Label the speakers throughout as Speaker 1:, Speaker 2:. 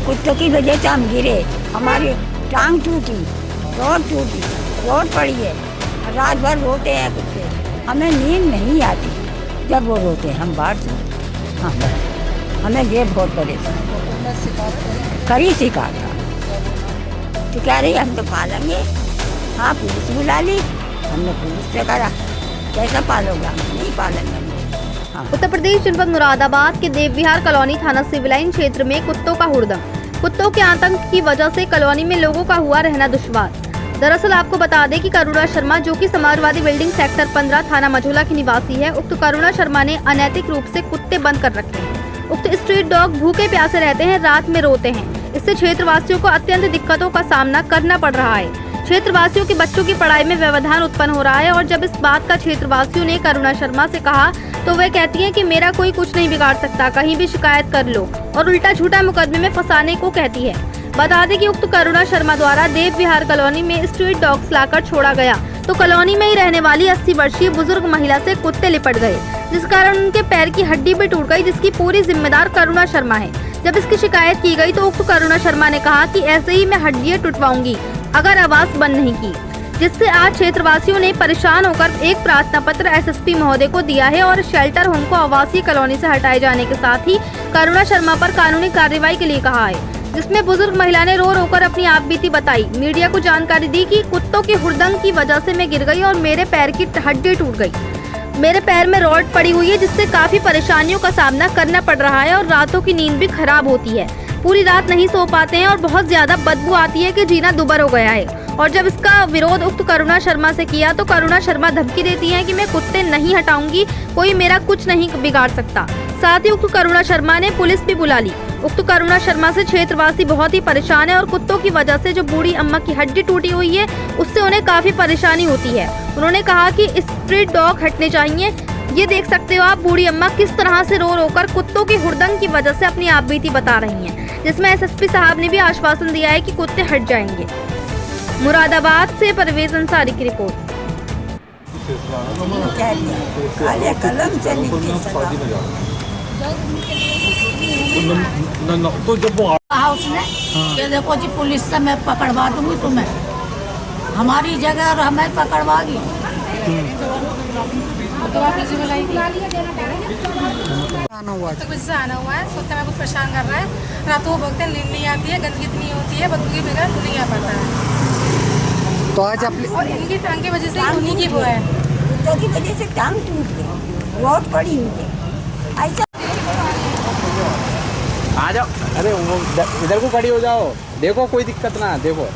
Speaker 1: कुत्तों की वजह से हम गिरे, हमारी टांग टूटी, रोड पड़ी है। रात भर रोते हैं कुत्ते, हमें नींद नहीं आती जब वो रोते हैं, हम बाहर से। हाँ बस हमें ये बहुत परेशान करी शिकायत था तो कह रही हम तो पालेंगे। हाँ पुलिस बुला ली, हमने पुलिस से करा, कैसा पालोगे, हम नहीं पालेंगे। हाँ।
Speaker 2: उत्तर प्रदेश जनपद मुरादाबाद के देवविहार कॉलोनी थाना सिविल लाइन क्षेत्र में कुत्तों का हुड़दंग। कुत्तों के आतंक की वजह से कॉलोनी में लोगों का हुआ रहना दुश्वार। दरअसल आपको बता दें कि करुणा शर्मा, जो कि समाजवादी बिल्डिंग सेक्टर 15 थाना मझौला की निवासी है, उक्त करुणा शर्मा ने अनैतिक रूप से कुत्ते बंद कर रखे हैं। उक्त स्ट्रीट डॉग भूखे प्यासे रहते हैं, रात में रोते हैं। इससे क्षेत्रवासियों को अत्यंत दिक्कतों का सामना करना पड़ रहा है। क्षेत्रवासियों के बच्चों की पढ़ाई में व्यवधान उत्पन्न हो रहा है और जब इस बात का क्षेत्रवासियों ने करुणा शर्मा से कहा तो वह कहती हैं कि मेरा कोई कुछ नहीं बिगाड़ सकता, कहीं भी शिकायत कर लो, और उल्टा झूठा मुकदमे में फंसाने को कहती है। बता दें कि उक्त करुणा शर्मा द्वारा देवविहार कॉलोनी में स्ट्रीट डॉग्स लाकर छोड़ा गया तो कॉलोनी में ही रहने वाली 80 वर्षीय बुजुर्ग महिला से कुत्ते लिपट गए, जिस कारण उनके पैर की हड्डी भी टूट गई, जिसकी पूरी जिम्मेदार करुणा शर्मा है। जब इसकी शिकायत की गई तो उक्त करुणा शर्मा ने कहा कि ऐसे ही मैं हड्डियां टूटवाऊंगी अगर आवाज बंद नहीं की, जिससे आज क्षेत्रवासियों ने परेशान होकर एक प्रार्थना पत्र एसएसपी महोदय को दिया है और शेल्टर होम को आवासीय कॉलोनी से हटाए जाने के साथ ही करुणा शर्मा पर कानूनी कार्रवाई के लिए कहा है, जिसमें बुजुर्ग महिला ने रो कर अपनी आपबीती बताई। मीडिया को जानकारी दी कि कुत्तों के हुड़दंग की वजह से मैं गिर गई और मेरे पैर की हड्डी टूट गई। मेरे पैर में रॉड पड़ी हुई है, जिससे काफी परेशानियों का सामना करना पड़ रहा है और रातों की नींद भी खराब होती है। पूरी रात नहीं सो पाते हैं और बहुत ज्यादा बदबू आती है कि जीना दुबर हो गया है। और जब इसका विरोध उक्त करुणा शर्मा से किया तो करुणा शर्मा धमकी देती हैं कि मैं कुत्ते नहीं हटाऊंगी, कोई मेरा कुछ नहीं बिगाड़ सकता। साथ ही उक्त करुणा शर्मा ने पुलिस भी बुला ली। उक्त करुणा शर्मा से क्षेत्रवासी बहुत ही परेशान है और कुत्तों की वजह से जो बूढ़ी अम्मा की हड्डी टूटी हुई है उससे उन्हें काफी परेशानी होती है। उन्होंने कहा कि स्ट्रीट डॉग हटने चाहिए। ये देख सकते हो आप बूढ़ी अम्मा किस तरह से रो कर कुत्तों के हुड़दंग की वजह से अपनी आपबीती बता रही हैं, जिसमें एसएसपी साहब ने भी आश्वासन दिया है कि कुत्ते हट जाएंगे। मुरादाबाद से परवेज अंसारी की रिपोर्ट।
Speaker 3: तो जब वो
Speaker 4: हाउस ने कि देखो जी पुलिस से मैं पकड़वा दूंगी तुम्हें, हमारी जगह और हमें पकड़वागी।
Speaker 5: आना हुआ है, सोचते में कुछ परेशान कर रहा है, रातों को भगते नींद नहीं आती है, गंदगी इतनी होती है, बदबू की बगैर नहीं आ पाता है।
Speaker 1: तो आज आप
Speaker 5: और इनकी टांग की वजह से उन्हीं की वो है,
Speaker 1: कुत्तों की वजह से टांग टूट गई, रोड पड़ी हुई है। ऐसा
Speaker 3: आ जाओ, अरे इधर को खड़ी हो जाओ, देखो कोई दिक्कत ना, देखो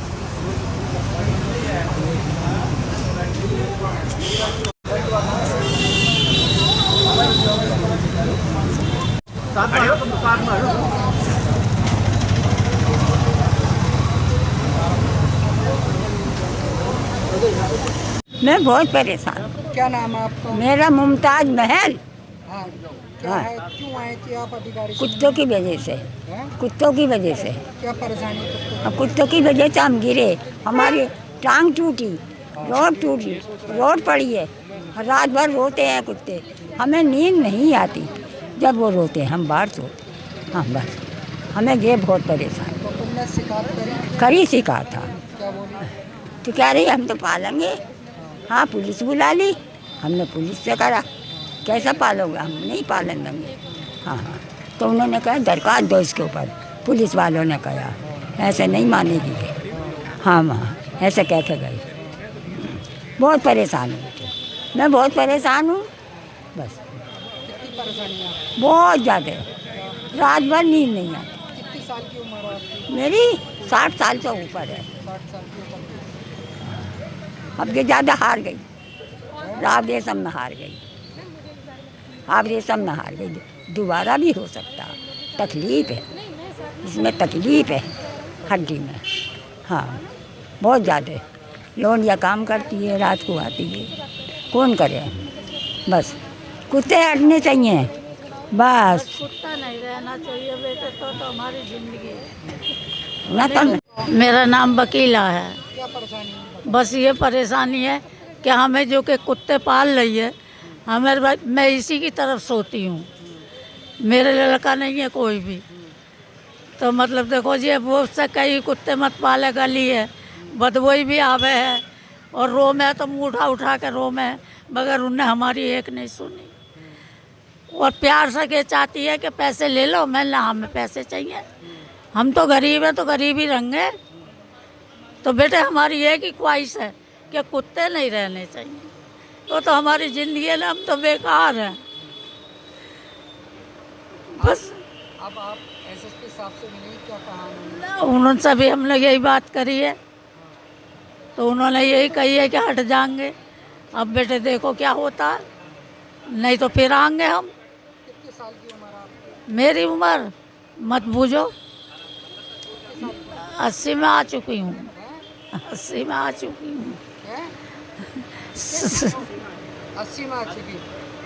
Speaker 1: मैं बहुत परेशान हूँ।
Speaker 5: क्या नाम है आपका?
Speaker 1: मेरा मुमताज महल।
Speaker 5: हाँ, क्या है, क्यों आए थे आप अधिकारी?
Speaker 1: कुत्तों की वजह से, कुत्तों की वजह से,
Speaker 5: क्या परेशानी है?
Speaker 1: कुत्तों की वजह से हम गिरे, हमारी टांग टूटी, रोड पड़ी है। रात भर रोते हैं कुत्ते, हमें नींद नहीं आती जब वो रोते हैं, हम बाहर सोते। हाँ बस हमें ये बहुत परेशान
Speaker 5: तो तुमने शिकायत
Speaker 1: करी शिकायत था
Speaker 5: क्या बोली?
Speaker 1: तो कह रही हम तो पालेंगे। हाँ पुलिस बुला ली, हमने पुलिस से करा, कैसा पालोगे, हम नहीं पालेंगे। हाँ हाँ तो उन्होंने कहा दरखास्त दो इसके ऊपर, पुलिस वालों ने कहा ऐसे नहीं मानेगी। हाँ हाँ ऐसे कहते गए। बहुत परेशान हूँ, मैं बहुत परेशान हूँ बस,
Speaker 5: कितनी परेशानी है?
Speaker 1: बहुत ज़्यादा। रात भर नींद नहीं आती।
Speaker 5: कितनी साल की उम्र है आपकी?
Speaker 1: मेरी 60 साल से ऊपर है।
Speaker 5: 60 साल की उम्र।
Speaker 1: अब ये ज़्यादा हार गई, राव रेशम में हार गई, आप रेशम में हार गई। दोबारा भी हो सकता, तकलीफ है इसमें, तकलीफ है हड्डी में। हाँ बहुत ज़्यादा। लोनिया काम करती है, रात को आती है, कौन करे। बस कुत्ते हटने चाहिए बस।
Speaker 4: कुत्ता नहीं रहना चाहिए बेटे, तो हमारी जिंदगी
Speaker 1: ना तो
Speaker 4: मेरा नाम वकीला है।
Speaker 5: क्या परेशानी है?
Speaker 4: बस ये परेशानी है कि हमें जो कि कुत्ते पाल रही है, मैं इसी की तरफ सोती हूँ, मेरे लड़का नहीं है कोई भी, तो मतलब देखो जी, वो उससे कई कुत्ते मत पाले गली है, बदबोई भी आवे है और रो में तो मुँह उठा उठा के रो में, मगर उनने हमारी एक नहीं सुनी। और प्यार से के चाहती है कि पैसे ले लो, मैं ना हमें पैसे चाहिए, हम तो गरीब हैं तो गरीब ही रहेंगे। तो बेटे हमारी एक ही ख्वाहिश है कि कुत्ते नहीं रहने चाहिए, वो तो हमारी ज़िंदगी है ना, हम तो बेकार हैं बस।
Speaker 6: अब आप एसएसपी साहब से मिले, क्या कहा?
Speaker 4: उन्होंने भी हम लोग यही बात करी है, तो उन्होंने यही कही है कि हट जाएंगे। अब बेटे देखो क्या होता है, नहीं तो फिर आएंगे हम।
Speaker 6: कितने साल की उम्र आपकी?
Speaker 4: मेरी उम्र मत बूझो, 80 में आ चुकी हूँ, 80 में आ चुकी हूँ।
Speaker 6: हैं? 80 में आ चुकी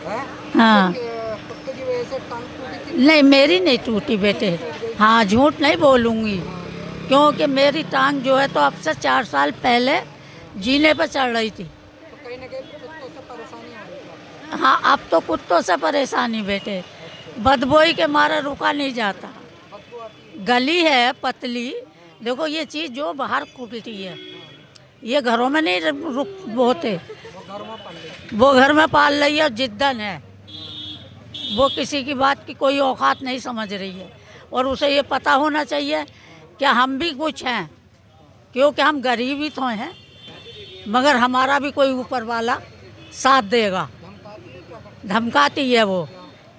Speaker 6: है?
Speaker 4: हाँ,
Speaker 6: कुत्ते की वजह से टांग टूटी थी?
Speaker 4: नहीं मेरी नहीं टूटी बेटे, हाँ झूठ नहीं बोलूँगी, क्योंकि मेरी टांग जो है तो अब से 4 साल पहले जीने पर चढ़ रही थी।
Speaker 6: तो कहीं ना कहीं कुत्तों से परेशानी आ रही थी?
Speaker 4: हाँ, अब तो कुत्तों से परेशानी बेटे, बदबोई के मारे रुका नहीं जाता।
Speaker 6: बदबू आती
Speaker 4: गली है पतली, देखो ये चीज़ जो बाहर कुटती है, ये घरों में नहीं होते,
Speaker 6: है, वो घर में पड़ गई।
Speaker 4: वो घर में पाल रही है और जिद्दन है, वो किसी की बात की कोई औकात नहीं समझ रही है। और उसे ये पता होना चाहिए कि हम भी कुछ हैं, क्योंकि हम गरीब ही तो हैं, मगर हमारा भी कोई ऊपर वाला साथ देगा। धमकाती है वो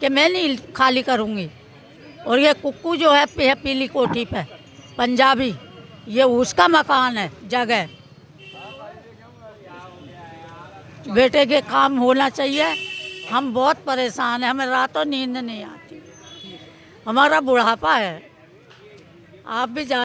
Speaker 4: कि मैं नहीं खाली करूँगी। और ये कुक्कू जो है पीली कोठी पे पंजाबी, ये उसका मकान है, जगह। बेटे के काम होना चाहिए, हम बहुत परेशान हैं, हमें रातों नींद नहीं आती, हमारा बुढ़ापा है, आप भी जान